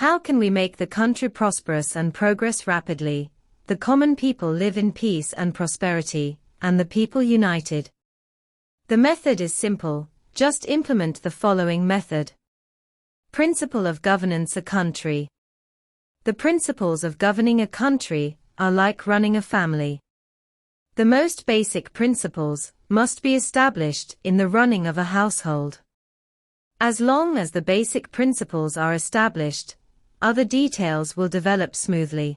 How can we make the country prosperous and progress rapidly, the common people live in peace and prosperity, and the people united? The method is simple, just implement the following method. Principle of governance a country. The principles of governing a country are like running a family. The most basic principles must be established in the running of a household. As long as the basic principles are established, other details will develop smoothly.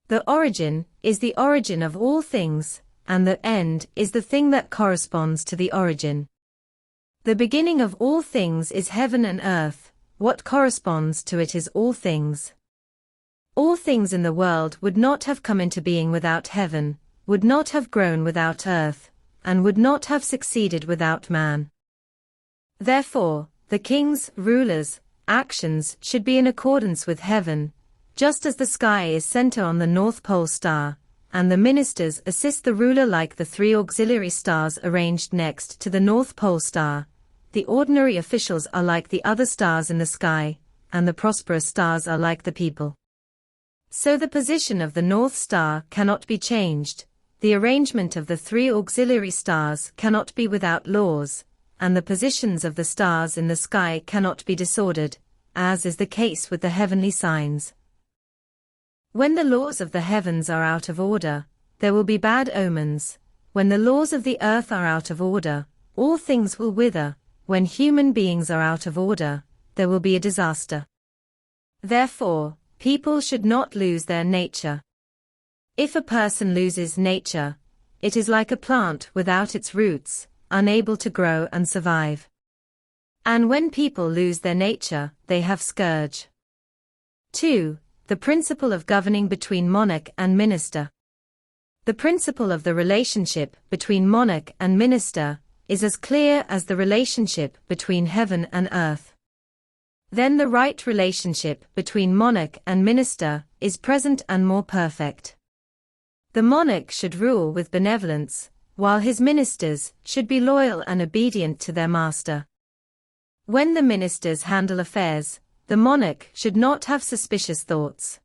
The origin is the origin of all things, and the end is the thing that corresponds to the origin. The beginning of all things is heaven and earth, what corresponds to it is all things. All things in the world would not have come into being without heaven, would not have grown without earth, and would not have succeeded without man. Therefore, the kings, rulers, actions should be in accordance with heaven, just as the sky is center on the North Pole star, and the ministers assist the ruler like the three auxiliary stars arranged next to the North Pole star. The ordinary officials are like the other stars in the sky, and the prosperous stars are like the people. So the position of the North Star cannot be changed, the arrangement of the three auxiliary stars cannot be without laws, and the positions of the stars in the sky cannot be disordered, as is the case with the heavenly signs. When the laws of the heavens are out of order, there will be bad omens. When the laws of the earth are out of order, all things will wither. When human beings are out of order, there will be a disaster. Therefore, people should not lose their nature. If a person loses nature, it is like a plant without its roots, unable to grow and survive. And when people lose their nature, they have scourge. 2. The principle of governing between monarch and minister. The principle of the relationship between monarch and minister is as clear as the relationship between heaven and earth. Then the right relationship between monarch and minister is present and more perfect. The monarch should rule with benevolence, while his ministers should be loyal and obedient to their master. When the ministers handle affairs, the monarch should not have suspicious thoughts.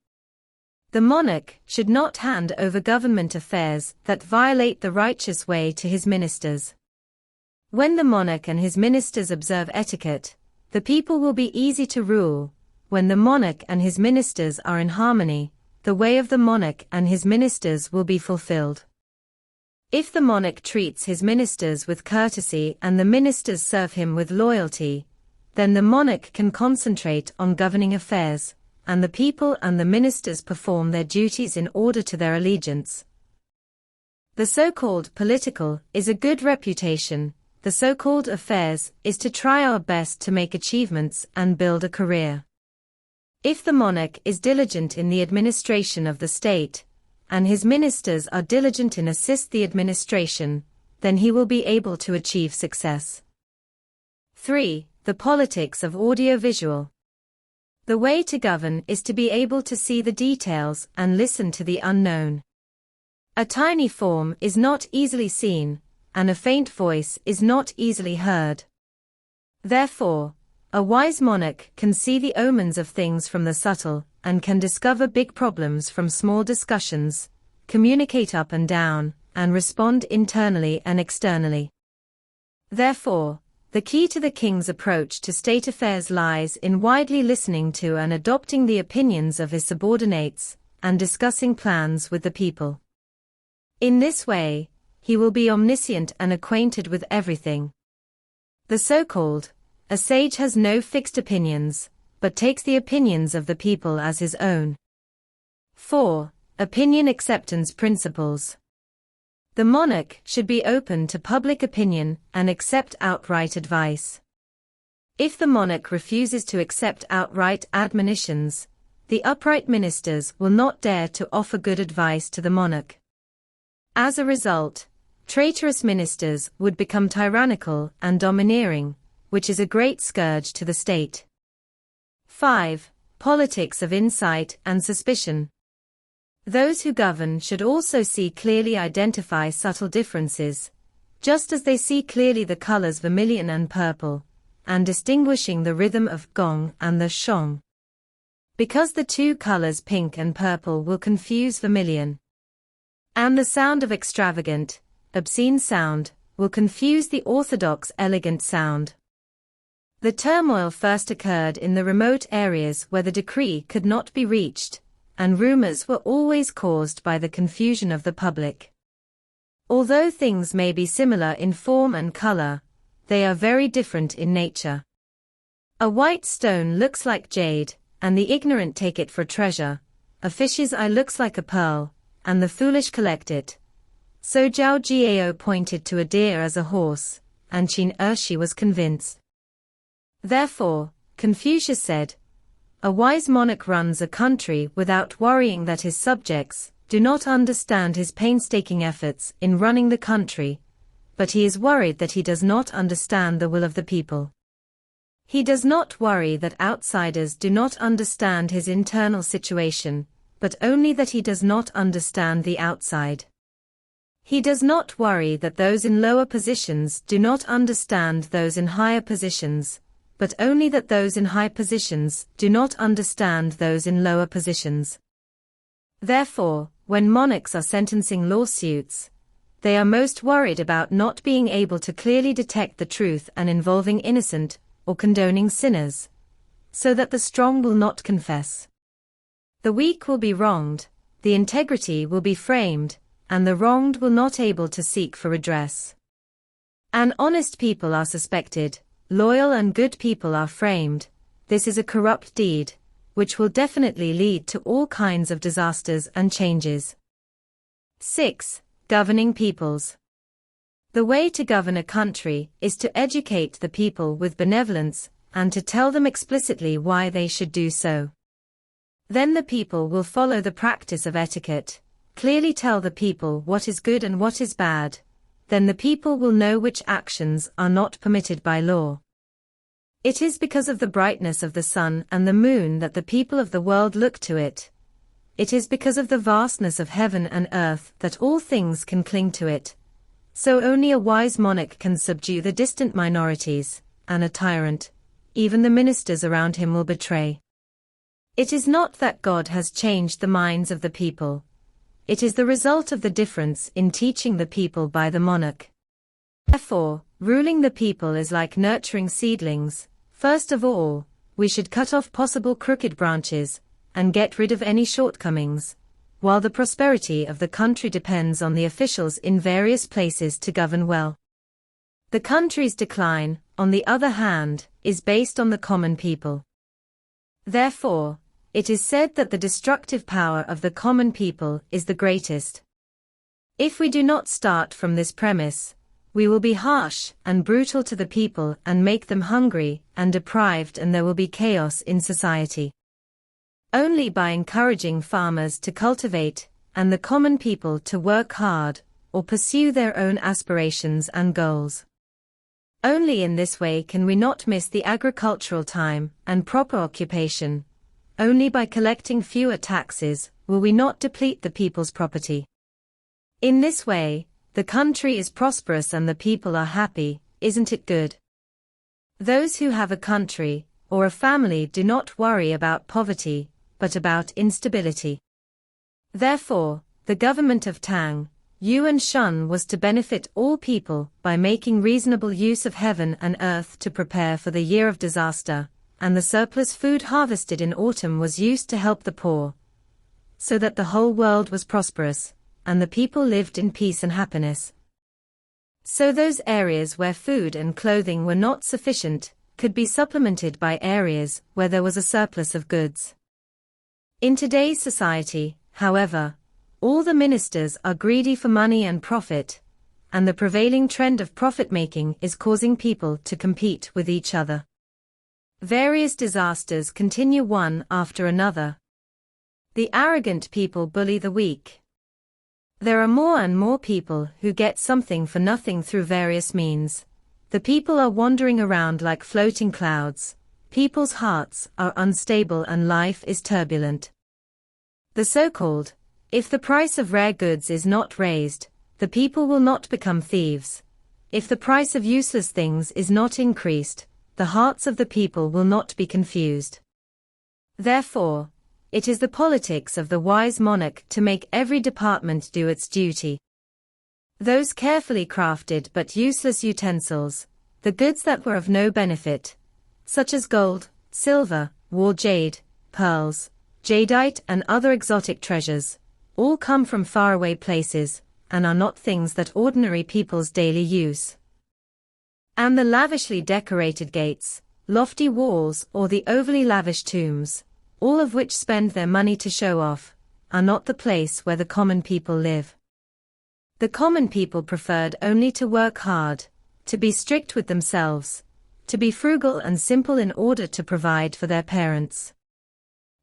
The monarch should not hand over government affairs that violate the righteous way to his ministers. When the monarch and his ministers observe etiquette, the people will be easy to rule. When the monarch and his ministers are in harmony, the way of the monarch and his ministers will be fulfilled. If the monarch treats his ministers with courtesy and the ministers serve him with loyalty, then the monarch can concentrate on governing affairs, and the people and the ministers perform their duties in order to their allegiance. The so-called political is a good reputation, the so-called affairs is to try our best to make achievements and build a career. If the monarch is diligent in the administration of the state, and his ministers are diligent in assist the administration, then he will be able to achieve success. 3. The politics of audiovisual. The way to govern is to be able to see the details and listen to the unknown. A tiny form is not easily seen, and a faint voice is not easily heard. Therefore, a wise monarch can see the omens of things from the subtle, and can discover big problems from small discussions, communicate up and down, and respond internally and externally. Therefore, the key to the king's approach to state affairs lies in widely listening to and adopting the opinions of his subordinates, and discussing plans with the people. In this way, he will be omniscient and acquainted with everything. The so-called, a sage has no fixed opinions, but takes the opinions of the people as his own. 4. Opinion acceptance principles. The monarch should be open to public opinion and accept outright advice. If the monarch refuses to accept outright admonitions, the upright ministers will not dare to offer good advice to the monarch. As a result, traitorous ministers would become tyrannical and domineering, which is a great scourge to the state. 5. Politics of insight and suspicion. Those who govern should also see clearly identify subtle differences, just as they see clearly the colors vermilion and purple, and distinguishing the rhythm of gong and the shong. because the two colors pink and purple will confuse vermilion. And the sound of extravagant, obscene sound, will confuse the orthodox elegant sound. The turmoil first occurred in the remote areas where the decree could not be reached, and rumors were always caused by the confusion of the public. Although things may be similar in form and color, they are very different in nature. A white stone looks like jade, and the ignorant take it for treasure. A fish's eye looks like a pearl, and the foolish collect it. So Zhao Jiao pointed to a deer as a horse, and Qin Ershi was convinced. Therefore, Confucius said, a wise monarch runs a country without worrying that his subjects do not understand his painstaking efforts in running the country, but he is worried that he does not understand the will of the people. He does not worry that outsiders do not understand his internal situation, but only that he does not understand the outside. He does not worry that those in lower positions do not understand those in higher positions, but only that those in high positions do not understand those in lower positions. Therefore, when monarchs are sentencing lawsuits, they are most worried about not being able to clearly detect the truth and involving innocent or condoning sinners, so that the strong will not confess. The weak will be wronged, the integrity will be framed, and the wronged will not able to seek for redress. And honest people are suspected, loyal and good people are framed. This is a corrupt deed, which will definitely lead to all kinds of disasters and changes. 6. Governing peoples. The way to govern a country is to educate the people with benevolence and to tell them explicitly why they should do so. Then the people will follow the practice of etiquette, clearly tell the people what is good and what is bad. Then the people will know which actions are not permitted by law. It is because of the brightness of the sun and the moon that the people of the world look to it. It is because of the vastness of heaven and earth that all things can cling to it. So only a wise monarch can subdue the distant minorities, and a tyrant, even the ministers around him, will betray. It is not that God has changed the minds of the people. It is the result of the difference in teaching the people by the monarch. Therefore, ruling the people is like nurturing seedlings. First of all, we should cut off possible crooked branches, and get rid of any shortcomings, while the prosperity of the country depends on the officials in various places to govern well. The country's decline, on the other hand, is based on the common people. Therefore, it is said that the destructive power of the common people is the greatest. If we do not start from this premise, we will be harsh and brutal to the people and make them hungry and deprived, and there will be chaos in society. Only by encouraging farmers to cultivate and the common people to work hard or pursue their own aspirations and goals. Only in this way can we not miss the agricultural time and proper occupation. Only by collecting fewer taxes will we not deplete the people's property. In this way, the country is prosperous and the people are happy. Isn't it good? Those who have a country or a family do not worry about poverty, but about instability. Therefore, the government of Tang, Yuan Shun, was to benefit all people by making reasonable use of heaven and earth to prepare for the year of disaster, and the surplus food harvested in autumn was used to help the poor, so that the whole world was prosperous, and the people lived in peace and happiness. So those areas where food and clothing were not sufficient could be supplemented by areas where there was a surplus of goods. In today's society, however, all the ministers are greedy for money and profit, and the prevailing trend of profit-making is causing people to compete with each other. Various disasters continue one after another. The arrogant people bully the weak. There are more and more people who get something for nothing through various means. The people are wandering around like floating clouds. People's hearts are unstable and life is turbulent. The so-called, if the price of rare goods is not raised, the people will not become thieves. If the price of useless things is not increased, the hearts of the people will not be confused. Therefore, it is the politics of the wise monarch to make every department do its duty. Those carefully crafted but useless utensils, the goods that were of no benefit, such as gold, silver, war jade, pearls, jadeite and other exotic treasures, all come from faraway places, and are not things that ordinary people's daily use. And the lavishly decorated gates, lofty walls or the overly lavish tombs, all of which spend their money to show off, are not the place where the common people live. The common people preferred only to work hard, to be strict with themselves, to be frugal and simple in order to provide for their parents.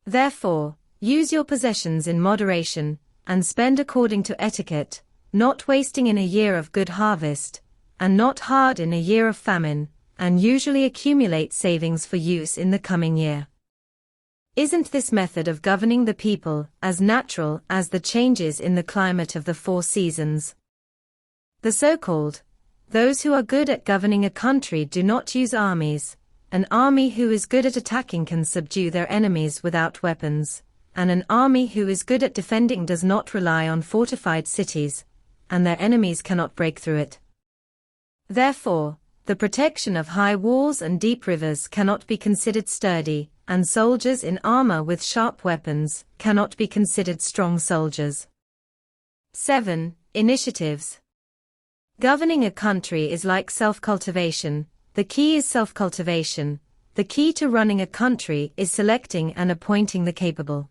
Therefore, use your possessions in moderation, and spend according to etiquette, not wasting in a year of good harvest, and not hard in a year of famine, and usually accumulate savings for use in the coming year. Isn't this method of governing the people as natural as the changes in the climate of the 4 seasons? The so-called, those who are good at governing a country do not use armies. An army who is good at attacking can subdue their enemies without weapons, and an army who is good at defending does not rely on fortified cities, and their enemies cannot break through it. Therefore, the protection of high walls and deep rivers cannot be considered sturdy, and soldiers in armor with sharp weapons cannot be considered strong soldiers. 7. Initiatives. Governing a country is like self-cultivation. The key is self-cultivation. The key to running a country is selecting and appointing the capable.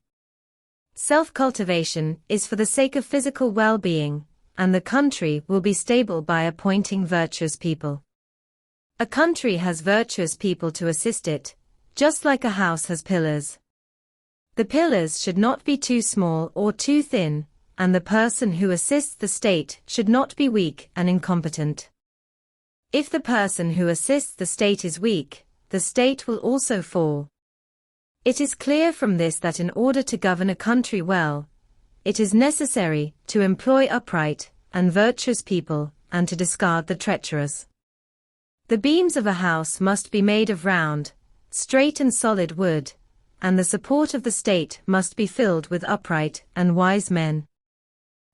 Self-cultivation is for the sake of physical well-being, and the country will be stable by appointing virtuous people. A country has virtuous people to assist it, just like a house has pillars. The pillars should not be too small or too thin, and the person who assists the state should not be weak and incompetent. If the person who assists the state is weak, the state will also fall. It is clear from this that in order to govern a country well, it is necessary to employ upright and virtuous people and to discard the treacherous. The beams of a house must be made of round, straight and solid wood, and the support of the state must be filled with upright and wise men.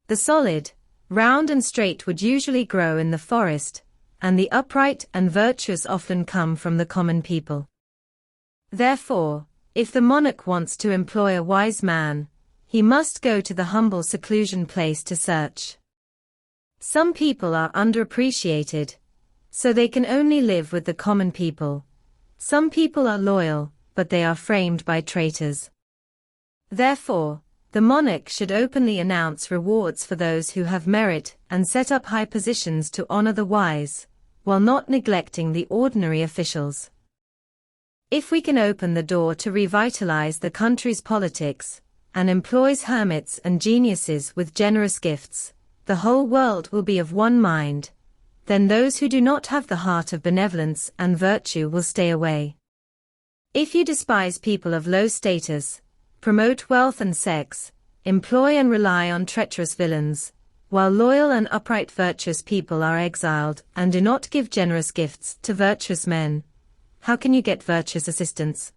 The solid, round and straight wood usually grow in the forest, and the upright and virtuous often come from the common people. Therefore, if the monarch wants to employ a wise man, he must go to the humble seclusion place to search. Some people are underappreciated, so they can only live with the common people. Some people are loyal, but they are framed by traitors. Therefore, the monarch should openly announce rewards for those who have merit and set up high positions to honor the wise, while not neglecting the ordinary officials. If we can open the door to revitalize the country's politics, and employs hermits and geniuses with generous gifts, the whole world will be of one mind. Then those who do not have the heart of benevolence and virtue will stay away. If you despise people of low status, promote wealth and sex, employ and rely on treacherous villains, while loyal and upright virtuous people are exiled and do not give generous gifts to virtuous men, how can you get virtuous assistance?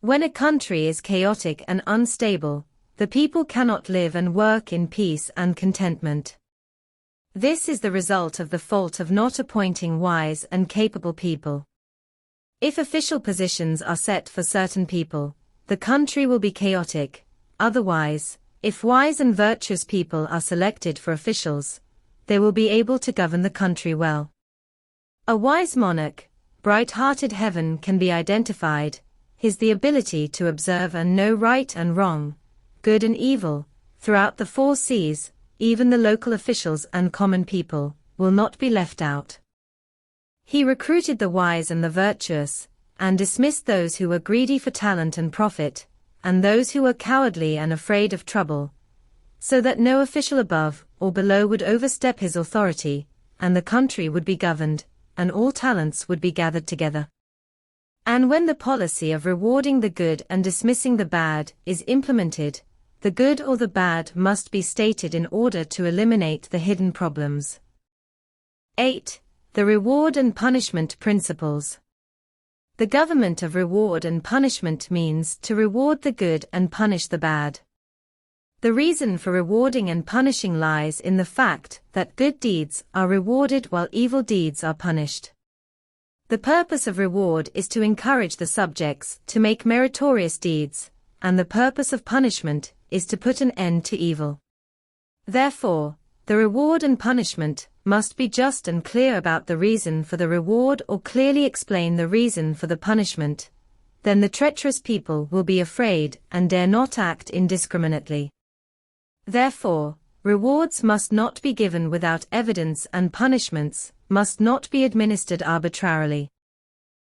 When a country is chaotic and unstable, the people cannot live and work in peace and contentment. This is the result of the fault of not appointing wise and capable people. If official positions are set for certain people, the country will be chaotic. Otherwise, if wise and virtuous people are selected for officials, they will be able to govern the country well. A wise monarch, bright-hearted heaven can be identified, is the ability to observe and know right and wrong, good and evil, throughout the 4 seas. Even the local officials and common people will not be left out. He recruited the wise and the virtuous, and dismissed those who were greedy for talent and profit, and those who were cowardly and afraid of trouble, so that no official above or below would overstep his authority, and the country would be governed, and all talents would be gathered together. And when the policy of rewarding the good and dismissing the bad is implemented, the good or the bad must be stated in order to eliminate the hidden problems. 8. The reward and punishment principles. The government of reward and punishment means to reward the good and punish the bad. The reason for rewarding and punishing lies in the fact that good deeds are rewarded while evil deeds are punished. The purpose of reward is to encourage the subjects to make meritorious deeds, and the purpose of punishment is to put an end to evil. Therefore, the reward and punishment must be just and clear about the reason for the reward or clearly explain the reason for the punishment. Then the treacherous people will be afraid and dare not act indiscriminately. Therefore, rewards must not be given without evidence and punishments must not be administered arbitrarily.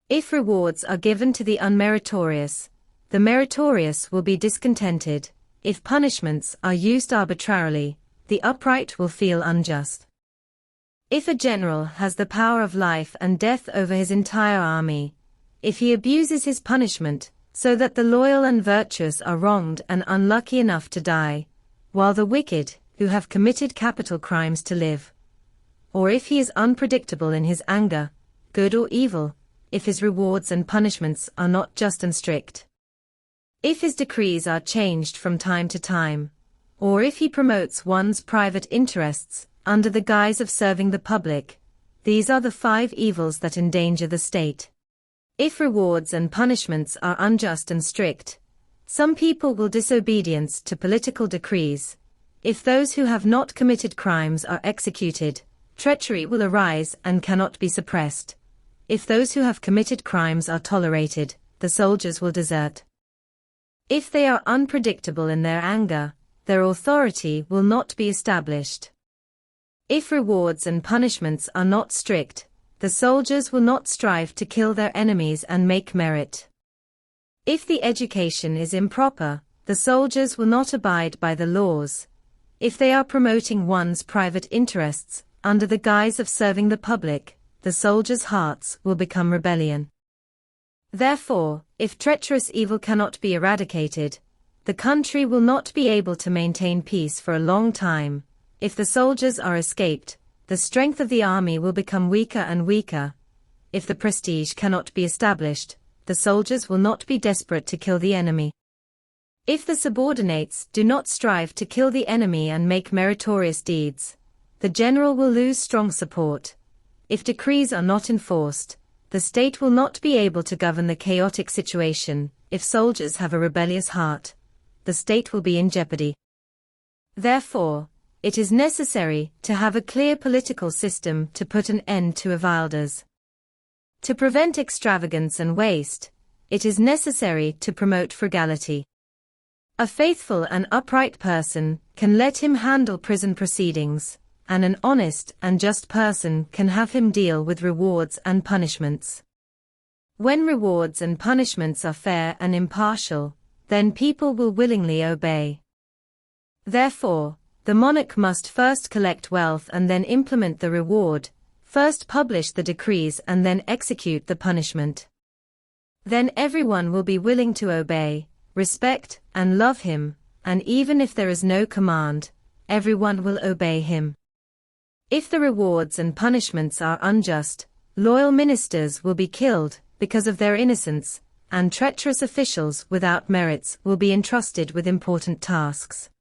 If rewards are given to the unmeritorious, the meritorious will be discontented. If punishments are used arbitrarily, the upright will feel unjust. If a general has the power of life and death over his entire army, if he abuses his punishment so that the loyal and virtuous are wronged and unlucky enough to die, while the wicked, who have committed capital crimes to live, or if he is unpredictable in his anger, good or evil, if his rewards and punishments are not just and strict, if his decrees are changed from time to time, or if he promotes one's private interests under the guise of serving the public, these are the 5 evils that endanger the state. If rewards and punishments are unjust and strict, some people will disobedience to political decrees. If those who have not committed crimes are executed, treachery will arise and cannot be suppressed. If those who have committed crimes are tolerated, the soldiers will desert. If they are unpredictable in their anger, their authority will not be established. If rewards and punishments are not strict, the soldiers will not strive to kill their enemies and make merit. If the education is improper, the soldiers will not abide by the laws. If they are promoting one's private interests under the guise of serving the public, the soldiers' hearts will become rebellion. Therefore, if treacherous evil cannot be eradicated, the country will not be able to maintain peace for a long time. If the soldiers are escaped, the strength of the army will become weaker and weaker. If the prestige cannot be established, the soldiers will not be desperate to kill the enemy. If the subordinates do not strive to kill the enemy and make meritorious deeds, the general will lose strong support. If decrees are not enforced, the state will not be able to govern the chaotic situation. If soldiers have a rebellious heart, the state will be in jeopardy. Therefore, it is necessary to have a clear political system to put an end to avilders. To prevent extravagance and waste, it is necessary to promote frugality. A faithful and upright person can let him handle prison proceedings, and an honest and just person can have him deal with rewards and punishments. When rewards and punishments are fair and impartial, then people will willingly obey. Therefore, the monarch must first collect wealth and then implement the reward, first publish the decrees and then execute the punishment. Then everyone will be willing to obey, respect, and love him, and even if there is no command, everyone will obey him. If the rewards and punishments are unjust, loyal ministers will be killed because of their innocence, and treacherous officials without merits will be entrusted with important tasks.